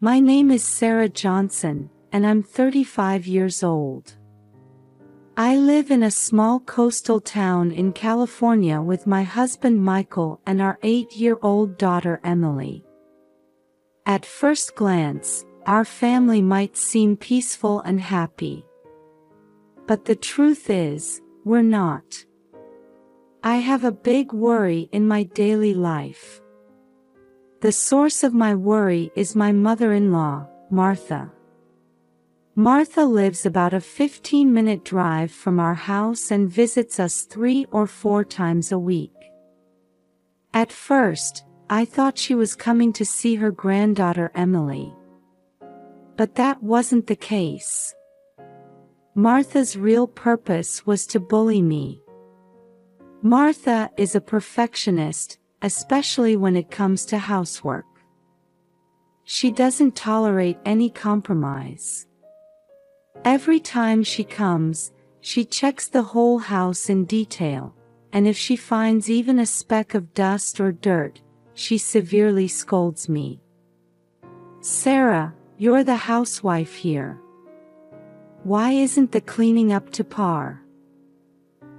My name is Sarah Johnson, and I'm 35 years old. I live in a small coastal town in California with my husband Michael and our 8-year-old daughter Emily. At first glance, our family might seem peaceful and happy. But the truth is, we're not. I have a big worry in my daily life. The source of my worry is my mother-in-law, Martha. Martha lives about a 15-minute drive from our house and visits us 3 or 4 times a week. At first, I thought she was coming to see her granddaughter Emily. But that wasn't the case. Martha's real purpose was to bully me. Martha is a perfectionist, especially when it comes to housework. She doesn't tolerate any compromise. Every time she comes, she checks the whole house in detail, and if she finds even a speck of dust or dirt, she severely scolds me. "Sarah, you're the housewife here. Why isn't the cleaning up to par?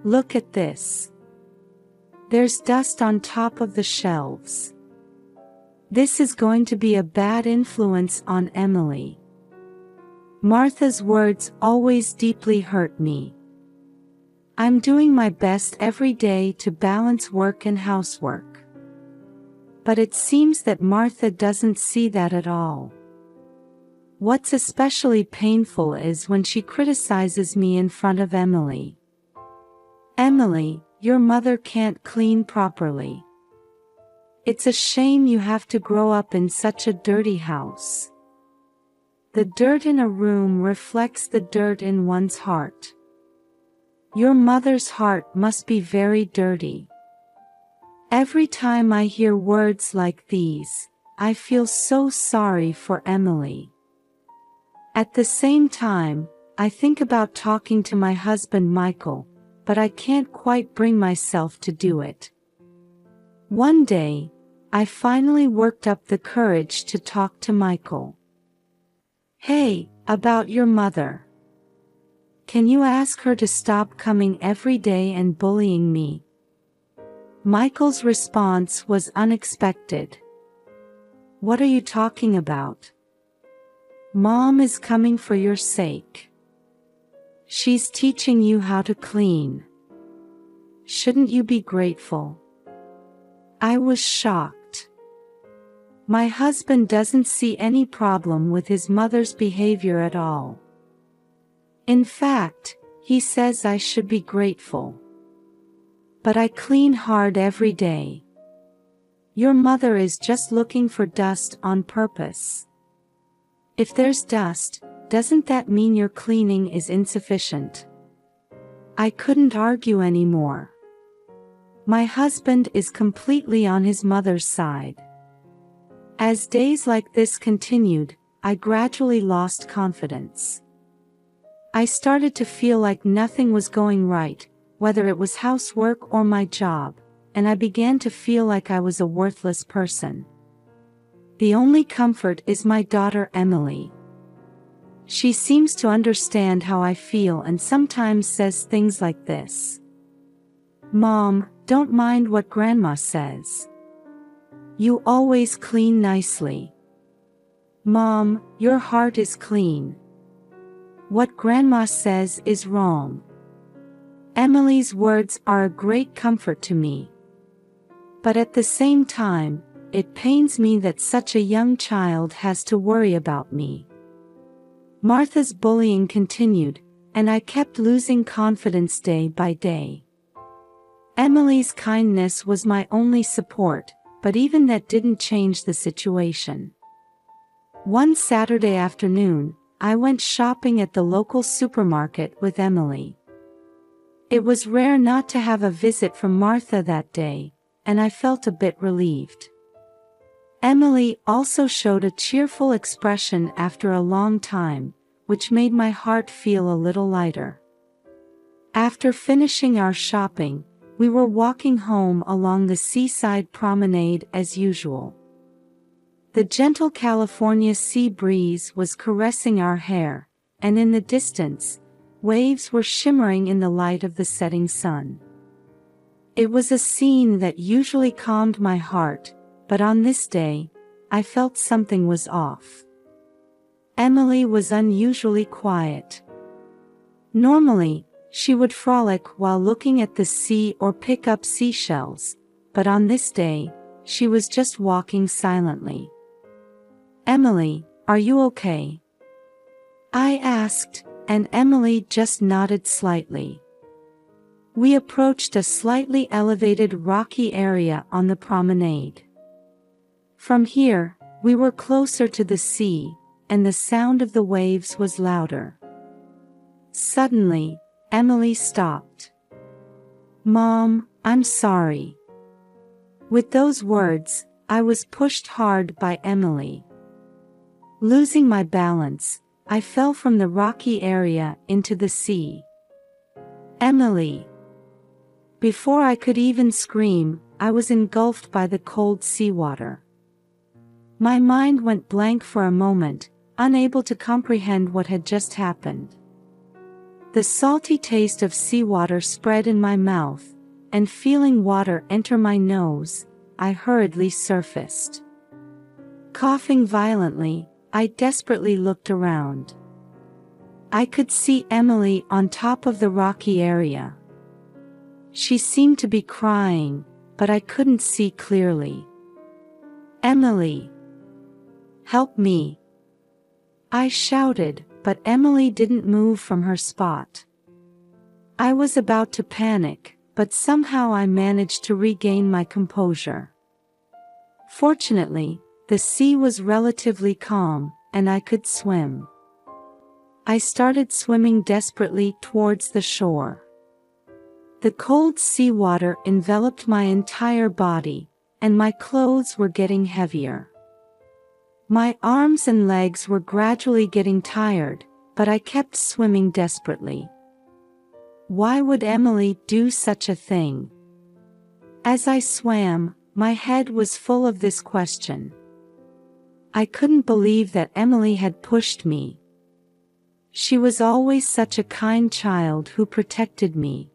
Look at this. There's dust on top of the shelves. This is going to be a bad influence on Emily." Martha's words always deeply hurt me. I'm doing my best every day to balance work and housework. But it seems that Martha doesn't see that at all. What's especially painful is when she criticizes me in front of Emily. "Emily, your mother can't clean properly. It's a shame you have to grow up in such a dirty house. The dirt in a room reflects the dirt in one's heart. Your mother's heart must be very dirty." Every time I hear words like these, I feel so sorry for Emily. At the same time, I think about talking to my husband Michael, but I can't quite bring myself to do it. One day, I finally worked up the courage to talk to Michael. "Hey, about your mother. Can you ask her to stop coming every day and bullying me?" Michael's response was unexpected. "What are you talking about? Mom is coming for your sake. She's teaching you how to clean. Shouldn't you be grateful?" I was shocked. My husband doesn't see any problem with his mother's behavior at all. In fact, he says I should be grateful. But I clean hard every day. Your mother is just looking for dust on purpose. If there's dust, doesn't that mean your cleaning is insufficient? I couldn't argue anymore. My husband is completely on his mother's side. As days like this continued, I gradually lost confidence. I started to feel like nothing was going right, whether it was housework or my job, and I began to feel like I was a worthless person. The only comfort is my daughter Emily. She seems to understand how I feel and sometimes says things like this. "Mom, don't mind what Grandma says. You always clean nicely. Mom, your heart is clean. What Grandma says is wrong." Emily's words are a great comfort to me. But at the same time, it pains me that such a young child has to worry about me. Martha's bullying continued, and I kept losing confidence day by day. Emily's kindness was my only support, but even that didn't change the situation. One Saturday afternoon, I went shopping at the local supermarket with Emily. It was rare not to have a visit from Martha that day, and I felt a bit relieved. Emily also showed a cheerful expression after a long time, which made my heart feel a little lighter. After finishing our shopping, we were walking home along the seaside promenade as usual. The gentle California sea breeze was caressing our hair, and in the distance, waves were shimmering in the light of the setting sun. It was a scene that usually calmed my heart, but on this day, I felt something was off. Emily was unusually quiet. Normally, she would frolic while looking at the sea or pick up seashells, but on this day, she was just walking silently. "Emily, are you okay?" I asked, and Emily just nodded slightly. We approached a slightly elevated rocky area on the promenade. From here, we were closer to the sea, and the sound of the waves was louder. Suddenly, Emily stopped. "Mom, I'm sorry." With those words, I was pushed hard by Emily. Losing my balance, I fell from the rocky area into the sea. "Emily!" Before I could even scream, I was engulfed by the cold seawater. My mind went blank for a moment, unable to comprehend what had just happened. The salty taste of seawater spread in my mouth, and feeling water enter my nose, I hurriedly surfaced. Coughing violently, I desperately looked around. I could see Emily on top of the rocky area. She seemed to be crying, but I couldn't see clearly. "Emily! Help me!" I shouted, but Emily didn't move from her spot. I was about to panic, but somehow I managed to regain my composure. Fortunately, the sea was relatively calm, and I could swim. I started swimming desperately towards the shore. The cold seawater enveloped my entire body, and my clothes were getting heavier. My arms and legs were gradually getting tired, but I kept swimming desperately. Why would Emily do such a thing? As I swam, my head was full of this question. I couldn't believe that Emily had pushed me. She was always such a kind child who protected me.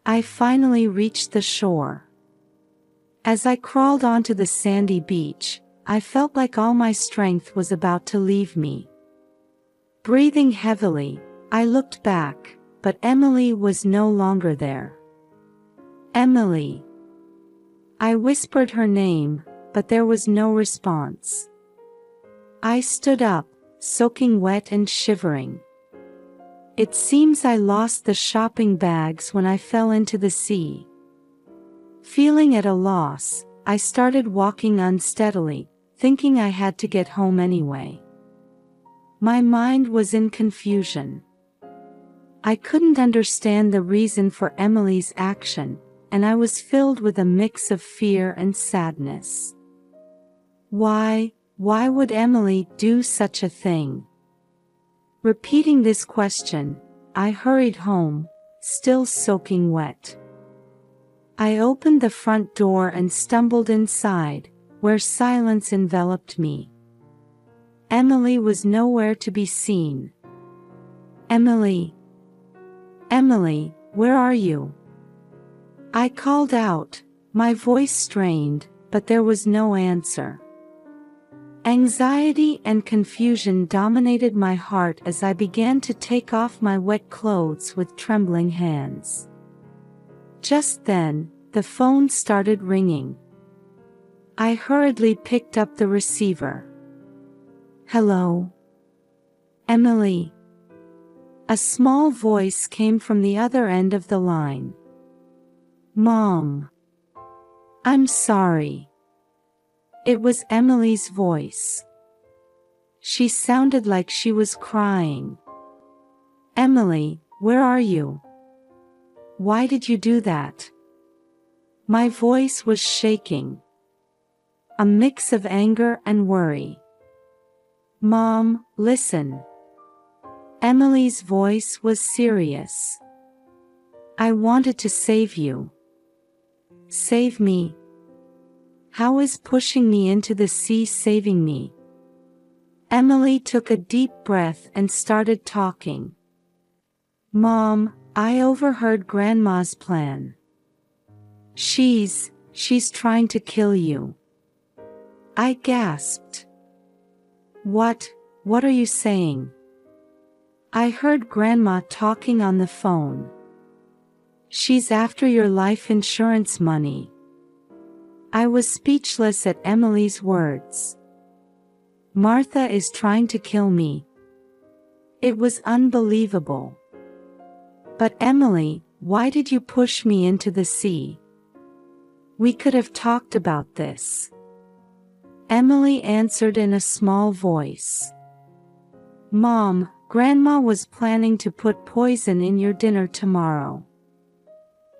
I finally reached the shore. As I crawled onto the sandy beach, I felt like all my strength was about to leave me. Breathing heavily, I looked back, but Emily was no longer there. "Emily!" I whispered her name, but there was no response. I stood up, soaking wet and shivering. It seems I lost the shopping bags when I fell into the sea. Feeling at a loss, I started walking unsteadily, thinking I had to get home anyway. My mind was in confusion. I couldn't understand the reason for Emily's action, and I was filled with a mix of fear and sadness. Why would Emily do such a thing? Repeating this question, I hurried home, still soaking wet. I opened the front door and stumbled inside, where silence enveloped me. Emily was nowhere to be seen. "Emily! Emily, where are you?" I called out, my voice strained, but there was no answer. Anxiety and confusion dominated my heart as I began to take off my wet clothes with trembling hands. Just then, the phone started ringing. I hurriedly picked up the receiver. "Hello? Emily?" A small voice came from the other end of the line. "Mom. I'm sorry." It was Emily's voice. She sounded like she was crying. "Emily, where are you? Why did you do that?" My voice was shaking. A mix of anger and worry. "Mom, listen." Emily's voice was serious. "I wanted to save you." "Save me? how is pushing me into the sea saving me? Emily took a deep breath and started talking. Mom, I overheard Grandma's plan. She's trying to kill you. I gasped. What are you saying? I heard Grandma talking on the phone. She's after your life insurance money. I was speechless at Emily's words. Martha is trying to kill me. It was unbelievable. But Emily, why did you push me into the sea? We could have talked about this. Emily answered in a small voice. Mom, Grandma was planning to put poison in your dinner tomorrow.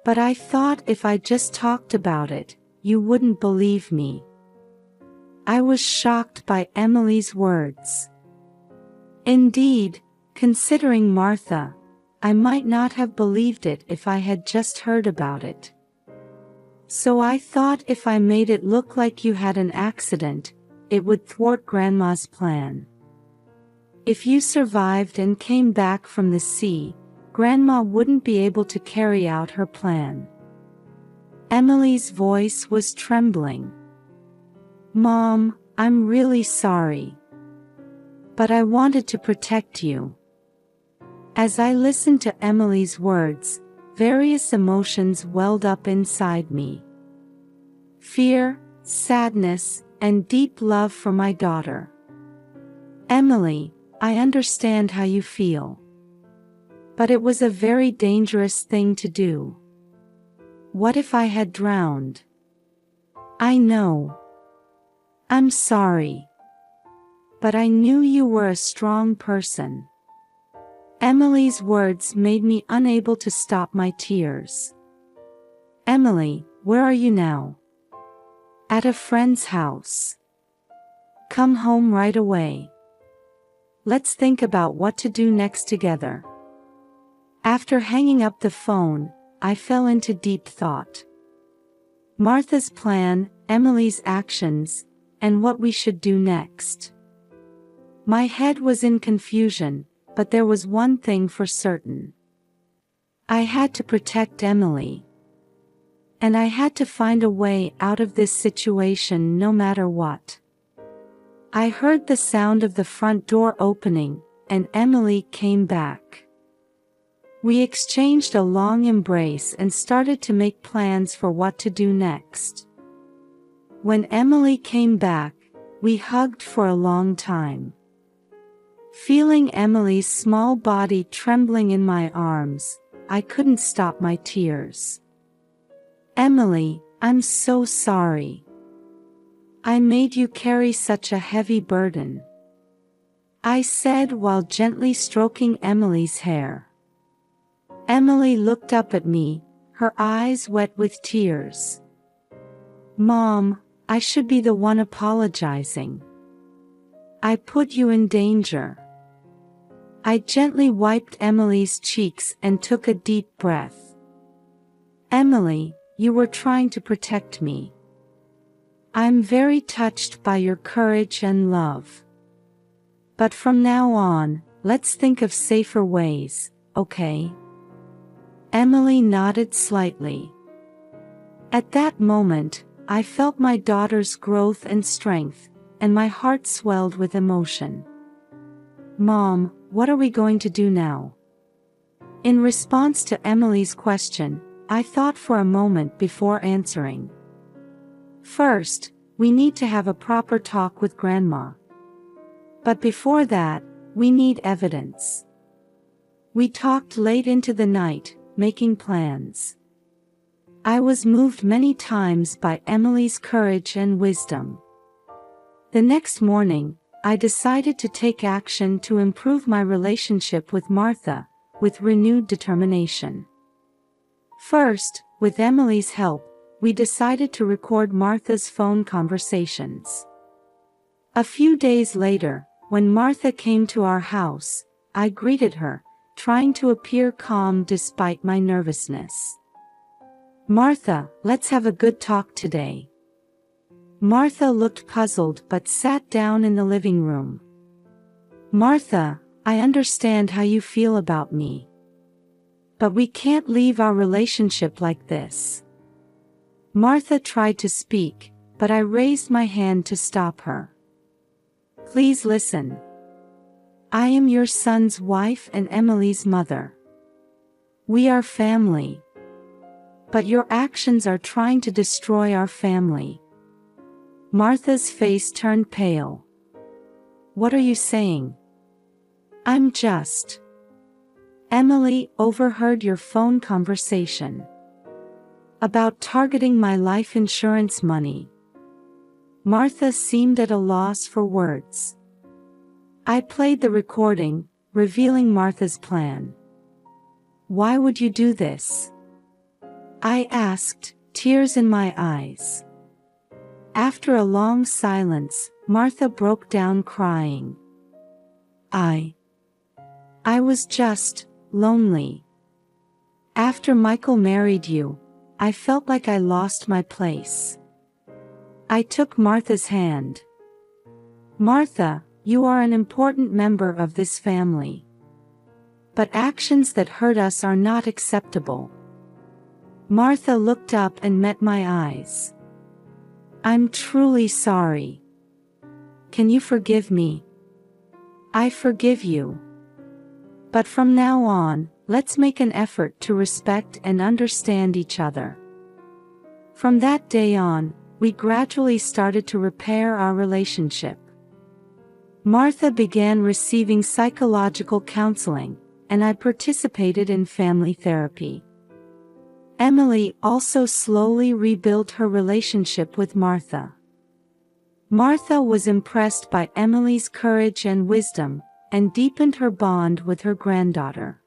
But I thought if I just talked about it, you wouldn't believe me. I was shocked by Emily's words. Indeed, considering Martha, I might not have believed it if I had just heard about it. So I thought if I made it look like you had an accident, it would thwart Grandma's plan. If you survived and came back from the sea, Grandma wouldn't be able to carry out her plan. Emily's voice was trembling. Mom, I'm really sorry. But I wanted to protect you. As I listened to Emily's words, various emotions welled up inside me. Fear, sadness, and deep love for my daughter. Emily, I understand how you feel. But it was a very dangerous thing to do. What if I had drowned? I know. I'm sorry. But I knew you were a strong person. Emily's words made me unable to stop my tears. Emily, where are you now? At a friend's house. Come home right away. Let's think about what to do next together. After hanging up the phone, I fell into deep thought. Martha's plan, Emily's actions, and what we should do next. My head was in confusion, but there was one thing for certain. I had to protect Emily. And I had to find a way out of this situation no matter what. I heard the sound of the front door opening, and Emily came back. We exchanged a long embrace and started to make plans for what to do next. When Emily came back, we hugged for a long time. Feeling Emily's small body trembling in my arms, I couldn't stop my tears. Emily, I'm so sorry. I made you carry such a heavy burden. I said while gently stroking Emily's hair. Emily looked up at me, her eyes wet with tears. Mom, I should be the one apologizing. I put you in danger. I gently wiped Emily's cheeks and took a deep breath. Emily, you were trying to protect me. I'm very touched by your courage and love. But from now on, let's think of safer ways, okay? Emily nodded slightly. At that moment, I felt my daughter's growth and strength, and my heart swelled with emotion. Mom, what are we going to do now? In response to Emily's question, I thought for a moment before answering. First, we need to have a proper talk with Grandma. But before that, we need evidence. We talked late into the night, making plans. I was moved many times by Emily's courage and wisdom. The next morning, I decided to take action to improve my relationship with Martha, with renewed determination. First, with Emily's help, we decided to record Martha's phone conversations. A few days later, when Martha came to our house, I greeted her, trying to appear calm despite my nervousness. Martha, let's have a good talk today. Martha looked puzzled but sat down in the living room. Martha, I understand how you feel about me. But we can't leave our relationship like this. Martha tried to speak, but I raised my hand to stop her. Please listen. I am your son's wife and Emily's mother. We are family. But your actions are trying to destroy our family. Martha's face turned pale. What are you saying? I'm just. Emily overheard your phone conversation. About targeting my life insurance money. Martha seemed at a loss for words. I played the recording, revealing Martha's plan. Why would you do this? I asked, tears in my eyes. After a long silence, Martha broke down crying. I was just lonely. After Michael married you, I felt like I lost my place. I took Martha's hand. Martha, you are an important member of this family. But actions that hurt us are not acceptable. Martha looked up and met my eyes. I'm truly sorry. Can you forgive me? I forgive you. But from now on, let's make an effort to respect and understand each other. From that day on, we gradually started to repair our relationship. Martha began receiving psychological counseling, and I participated in family therapy. Emily also slowly rebuilt her relationship with Martha. Martha was impressed by Emily's courage and wisdom, and deepened her bond with her granddaughter.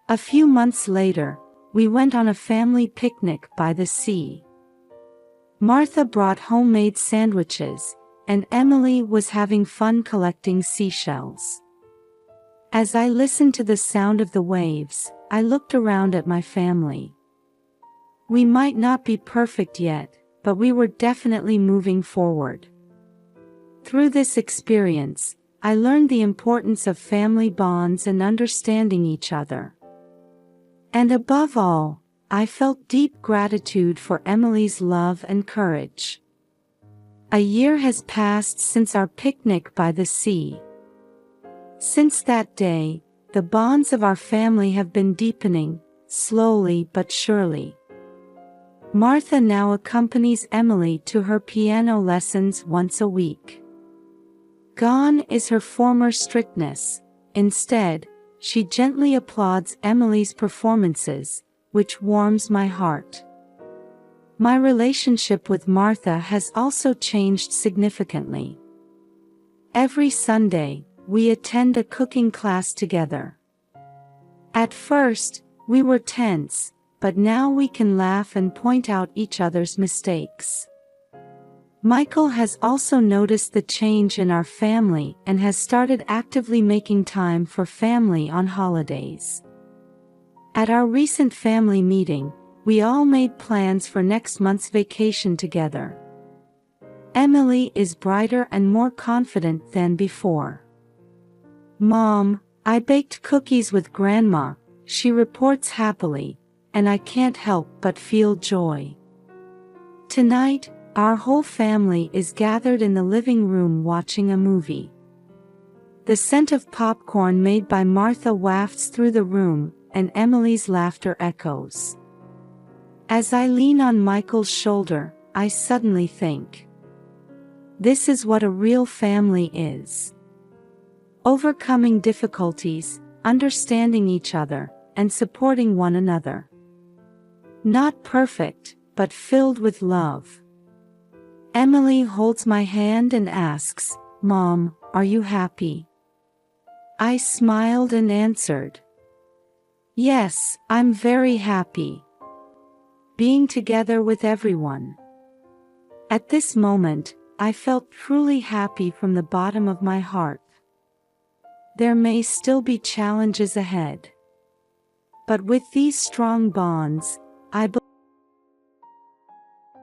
A few months later, we went on a family picnic by the sea. Martha brought homemade sandwiches, and Emily was having fun collecting seashells. As I listened to the sound of the waves, I looked around at my family. We might not be perfect yet, but we were definitely moving forward. Through this experience, I learned the importance of family bonds and understanding each other. And above all, I felt deep gratitude for Emily's love and courage. A year has passed since our picnic by the sea. Since that day, the bonds of our family have been deepening, slowly but surely. Martha now accompanies Emily to her piano lessons once a week. Gone is her former strictness. Instead, she gently applauds Emily's performances, which warms my heart. My relationship with Martha has also changed significantly. Every Sunday, we attend a cooking class together. At first, we were tense, but now we can laugh and point out each other's mistakes. Michael has also noticed the change in our family and has started actively making time for family on holidays. At our recent family meeting, we all made plans for next month's vacation together. Emily is brighter and more confident than before. Mom, I baked cookies with Grandma, she reports happily, and I can't help but feel joy. Tonight, our whole family is gathered in the living room watching a movie. The scent of popcorn made by Martha wafts through the room, and Emily's laughter echoes. As I lean on Michael's shoulder, I suddenly think, this is what a real family is. Overcoming difficulties, understanding each other, and supporting one another. Not perfect, but filled with love. Emily holds my hand and asks, Mom, are you happy? I smiled and answered, yes, I'm very happy. Being together with everyone. At this moment, I felt truly happy from the bottom of my heart. There may still be challenges ahead. But with these strong bonds, I believe